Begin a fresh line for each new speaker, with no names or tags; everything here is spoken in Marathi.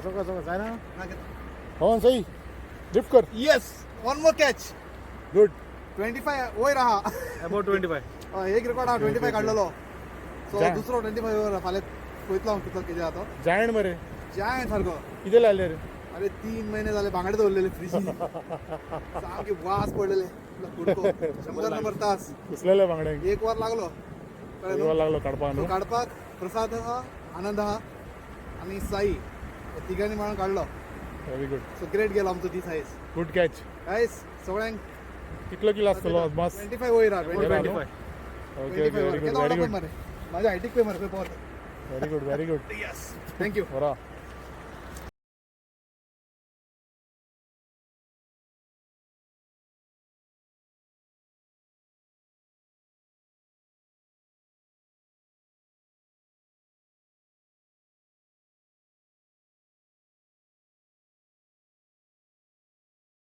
सोका जाय ना हो सही लिफ्ट कर
yes one more catch
good
25 वयर आहा
अबाउट 25
एक रेकॉर्ड हा 25 काढलेलो सो
जा.
दुसरो 25 वयर फाल्यां पळयतलो हांव कितलो कितें जाता
जायण मरे
जाय सारको
कितें लायले रे
अरे 3 महिने झाले बांगडे दवरलेले फ्रीजीन सामके वास पडलेले कुडको 100 नंबर तास
कसलेले बांगड्यांक
एक वर लागलो कळ्ळें न्हू?
येवं लागलो काडपाक
तो
न्हू
काडपाक प्रसाद आहा आनंद आहा आनी साई हे तिगांनी मेळून काडलो
व्हेरी गुड
सो ग्रेट गेलो आमचो दीस आयज
गुड कॅच
आयज सगळ्यांक
कितलो किलो आसतलो अदमास
25 वयर आहा 25
25.
25
ओके व्हेरी गुड
केन्ना
व्हेरी
वाडोवंक
गुड
मरे माझ्या हायटीक पळय मरे पळय पोत
very good very good
yes thank you
बरा